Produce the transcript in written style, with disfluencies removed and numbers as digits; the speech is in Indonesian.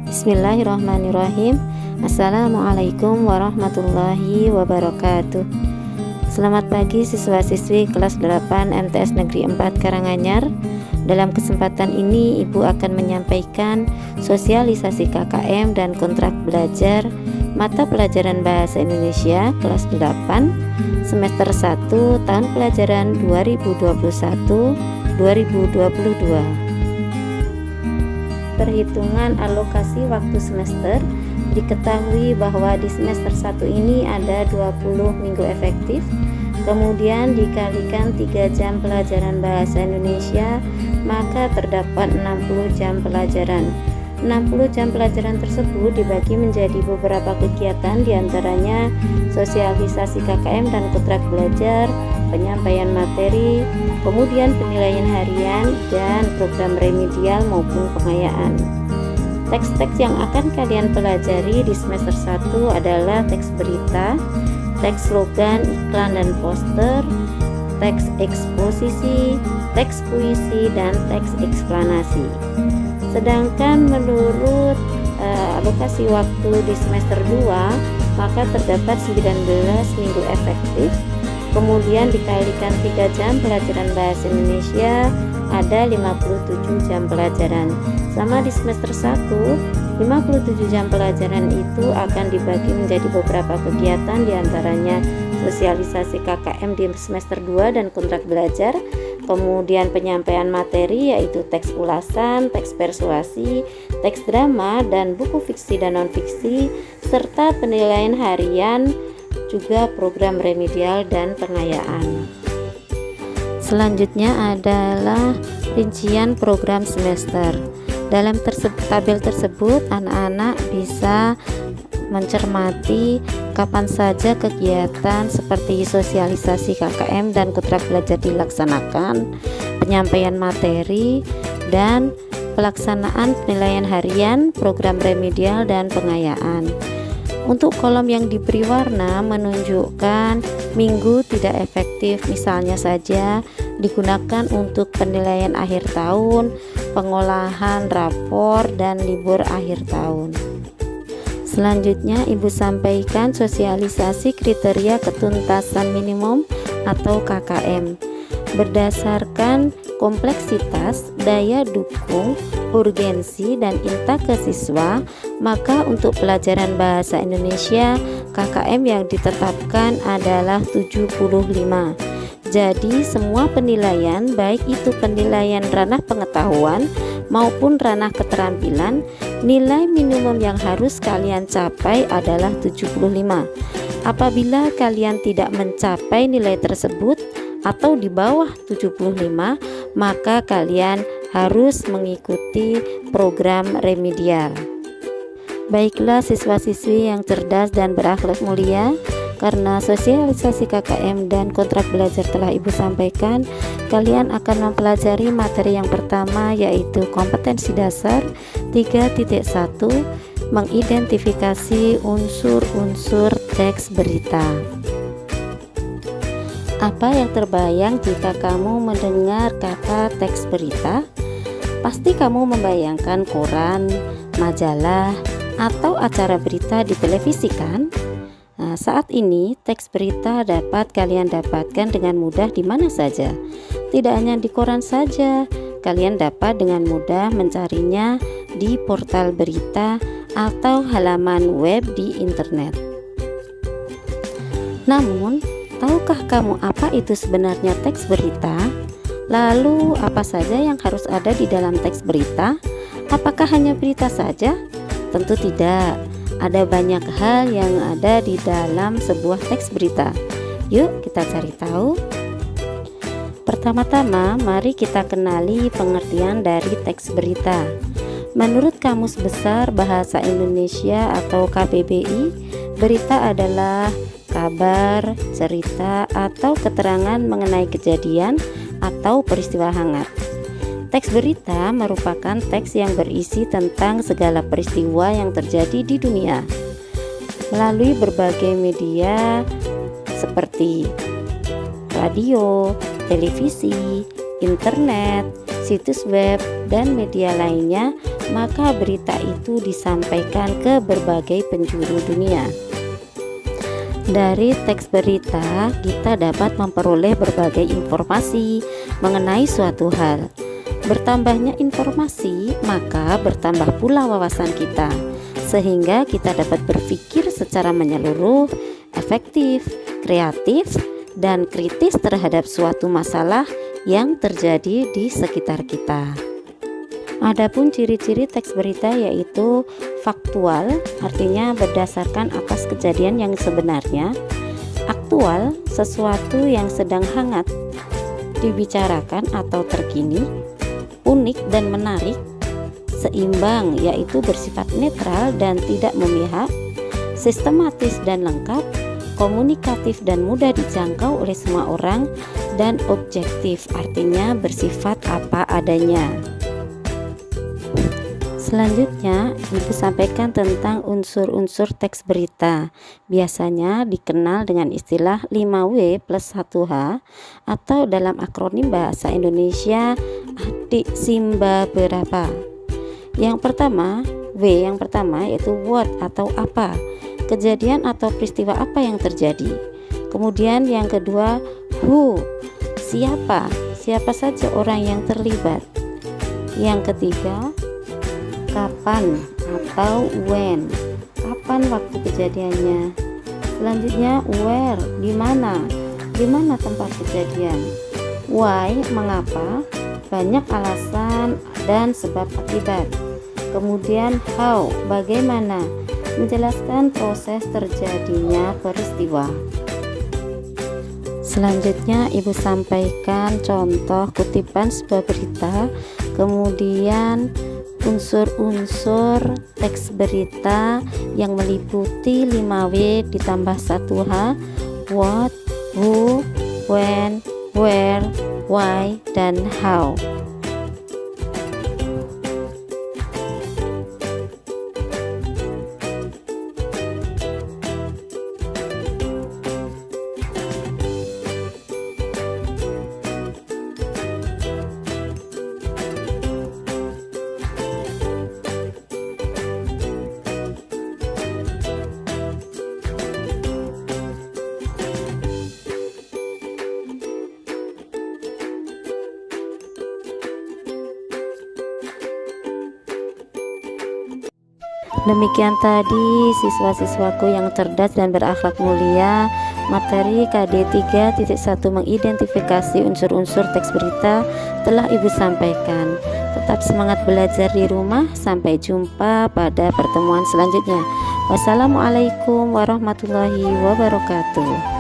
Bismillahirrahmanirrahim. Assalamualaikum warahmatullahi wabarakatuh. Selamat pagi siswa-siswi kelas 8 MTS Negeri 4 Karanganyar. Dalam kesempatan ini Ibu akan menyampaikan sosialisasi KKM dan kontrak belajar mata pelajaran Bahasa Indonesia kelas 8 semester 1 tahun pelajaran 2021-2022. Perhitungan alokasi waktu semester. Diketahui bahwa di semester 1 ini ada 20 minggu efektif, kemudian dikalikan 3 jam pelajaran Bahasa Indonesia, maka terdapat 60 jam pelajaran. 60 jam pelajaran tersebut dibagi menjadi beberapa kegiatan, diantaranya sosialisasi KKM dan kontrak belajar, penyampaian materi, kemudian penilaian harian, dan program remedial maupun pengayaan. Teks-teks yang akan kalian pelajari di semester 1 adalah teks berita, teks slogan, iklan dan poster, teks eksposisi, teks puisi, dan teks eksplanasi. Sedangkan menurut alokasi waktu di semester 2, maka terdapat 19 minggu efektif, kemudian dikalikan 3 jam pelajaran Bahasa Indonesia, ada 57 jam pelajaran. Sama di semester 1, 57 jam pelajaran itu akan dibagi menjadi beberapa kegiatan, diantaranya sosialisasi KKM di semester 2 dan kontrak belajar, kemudian penyampaian materi yaitu teks ulasan, teks persuasi, teks drama, dan buku fiksi dan non-fiksi, serta penilaian harian, juga program remedial dan pengayaan. Selanjutnya adalah rincian program semester. Dalam tabel tersebut anak-anak bisa mencermati kapan saja kegiatan seperti sosialisasi KKM dan kontrak belajar dilaksanakan, penyampaian materi, dan pelaksanaan penilaian harian, program remedial, dan pengayaan. Untuk kolom yang diberi warna menunjukkan minggu tidak efektif, misalnya saja digunakan untuk penilaian akhir tahun, pengolahan rapor, dan libur akhir tahun. Selanjutnya Ibu sampaikan sosialisasi kriteria ketuntasan minimum atau KKM. Berdasarkan kompleksitas, daya dukung, urgensi, dan intake siswa, maka untuk pelajaran Bahasa Indonesia KKM yang ditetapkan adalah 75. Jadi semua penilaian, baik itu penilaian ranah pengetahuan maupun ranah keterampilan, nilai minimum yang harus kalian capai adalah 75. Apabila kalian tidak mencapai nilai tersebut atau di bawah 75, maka kalian harus mengikuti program remedial. Baiklah siswa-siswi yang cerdas dan berakhlak mulia, karena sosialisasi KKM dan kontrak belajar telah Ibu sampaikan, kalian akan mempelajari materi yang pertama yaitu kompetensi dasar 3.1, mengidentifikasi unsur-unsur teks berita. Apa yang terbayang jika kamu mendengar kata teks berita? Pasti kamu membayangkan koran, majalah, atau acara berita di televisi kan? Nah, saat ini teks berita dapat kalian dapatkan dengan mudah di mana saja. Tidak hanya di koran saja, kalian dapat dengan mudah mencarinya di portal berita atau halaman web di internet. Namun, tahukah kamu apa itu sebenarnya teks berita? Lalu, apa saja yang harus ada di dalam teks berita? Apakah hanya berita saja? Tentu tidak. Ada banyak hal yang ada di dalam sebuah teks berita. Yuk kita cari tahu. Pertama-tama, mari kita kenali pengertian dari teks berita. Menurut Kamus Besar Bahasa Indonesia atau KBBI, berita adalah kabar, cerita, atau keterangan mengenai kejadian atau peristiwa hangat. Teks berita merupakan teks yang berisi tentang segala peristiwa yang terjadi di dunia melalui berbagai media seperti radio, televisi, internet, situs web, dan media lainnya maka berita itu disampaikan ke berbagai penjuru dunia. Dari teks berita, kita dapat memperoleh berbagai informasi mengenai suatu hal. Bertambahnya informasi, maka bertambah pula wawasan kita, sehingga kita dapat berpikir secara menyeluruh, efektif, kreatif, dan kritis terhadap suatu masalah yang terjadi di sekitar kita. Adapun ciri-ciri teks berita yaitu faktual, artinya berdasarkan atas kejadian yang sebenarnya. Aktual, sesuatu yang sedang hangat dibicarakan atau terkini. Unik dan menarik. Seimbang, yaitu bersifat netral dan tidak memihak. Sistematis dan lengkap. Komunikatif dan mudah dijangkau oleh semua orang. Dan objektif, artinya bersifat apa adanya. Selanjutnya, Ibu sampaikan tentang unsur-unsur teks berita. Biasanya dikenal dengan istilah 5W plus 1H atau dalam akronim bahasa Indonesia Adik Simba Berapa. Yang pertama, yang pertama yaitu what atau apa, kejadian atau peristiwa apa yang terjadi. Kemudian yang kedua, who, siapa saja orang yang terlibat. Yang ketiga, kapan atau when, kapan waktu kejadiannya. Selanjutnya where, di mana tempat kejadian. Why, mengapa, banyak alasan dan sebab akibat. Kemudian how, bagaimana, menjelaskan proses terjadinya peristiwa. Selanjutnya Ibu sampaikan contoh kutipan sebuah berita, kemudian unsur-unsur teks berita yang meliputi 5W ditambah 1H, what, who, when, where, why, dan how. Demikian tadi siswa-siswaku yang cerdas dan berakhlak mulia, materi KD 3.1 mengidentifikasi unsur-unsur teks berita telah Ibu sampaikan. Tetap semangat belajar di rumah. Sampai jumpa pada pertemuan selanjutnya. Wassalamualaikum warahmatullahi wabarakatuh.